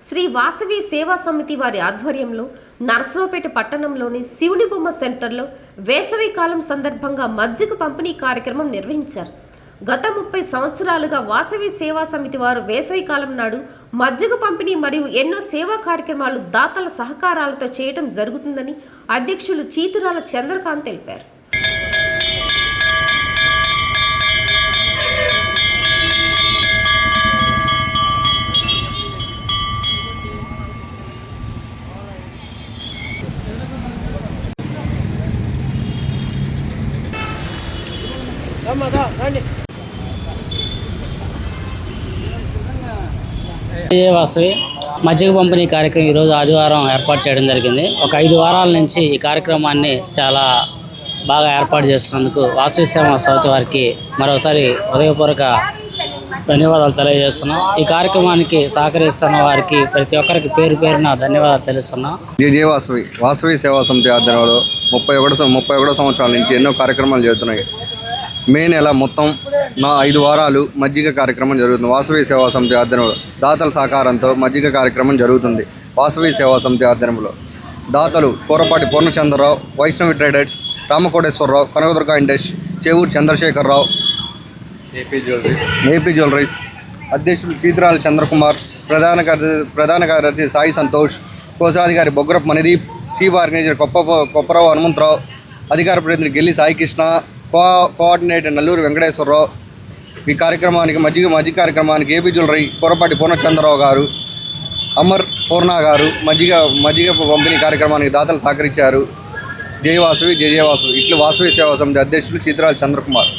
శ్రీ వాసవి సేవా సమితి వారి ఆధ్వర్యంలో నర్సరావుపేట పట్టణంలోని శివుని బొమ్మ సెంటర్లో వేసవి కాలం సందర్భంగా మజ్జిగ పంపిణీ కార్యక్రమం నిర్వహించారు. గత 30 సంవత్సరాలుగా వాసవి సేవా సమితి వారు వేసవి కాలం నాడు మజ్జిగ పంపిణీ మరియు ఎన్నో సేవా కార్యక్రమాలు దాతల సహకారాలతో చేయడం జరుగుతుందని అధ్యక్షులు చీతిరాల చంద్రకాంత్ తెలిపారు. వాసవి మజ్జిగ పంపిణీ కార్యక్రమం ఈరోజు ఆదివారం ఏర్పాటు చేయడం జరిగింది. ఒక 5 వారాల నుంచి ఈ కార్యక్రమాన్ని చాలా బాగా ఏర్పాటు చేస్తున్నందుకు వాసవి సేవా సమితి వారికి మరోసారి హృదయపూర్వక ధన్యవాదాలు తెలియజేస్తున్నాం. ఈ కార్యక్రమానికి సహకరిస్తున్న వారికి ప్రతి ఒక్కరికి పేరు పేరున ధన్యవాదాలు తెలుస్తున్నాం. జయ వాసవి సేవా సమితి ఆధ్వర్యంలో 31 సంవత్సరాల నుంచి ఎన్నో కార్యక్రమాలు జరుగుతున్నాయి. మే నెల మొత్తం 5 వారాలు మజ్జిగ కార్యక్రమం జరుగుతుంది. వాసవి సేవా సమితి ఆధ్వర్యంలో దాతల సహకారంతో మజ్జిగ కార్యక్రమం జరుగుతుంది. వాసవి సేవా సమితి ఆధ్వర్యంలో దాతలు Korapati Purnachandrarao, Vaishnavi traders, Ramakoteswararao, Kanakadurga industry, Chevuru Chandrasekhararao, AP jewelleries అధ్యక్షులు చీతిరాల చంద్రకుమార్, ప్రధాన కార్యదర్శి సాయి సంతోష్, కోశాధికారి బొగ్రప్ మనదీప్, చీఫ్ ఆర్గనైజర్ కొప్పరావు హనుమంతరావు, అధికార ప్రతినిధి గెల్లి సాయికృష్ణ, కోఆర్డినేటర్ నల్లూరు వెంకటేశ్వరరావు. ఈ కార్యక్రమానికి మజ్జిగ కార్యక్రమానికి ఏపీ జ్యువెలరీ కోరపాటి పూర్ణచంద్రరావు గారు, అమర్ పూర్ణ గారు మజ్జిగ పంపిణీ కార్యక్రమానికి దాతలు సహకరించారు. జయ వాసవి ఇట్లు వాసవి సేవా సమితి అధ్యక్షులు చీతిరాల చంద్రకుమార్.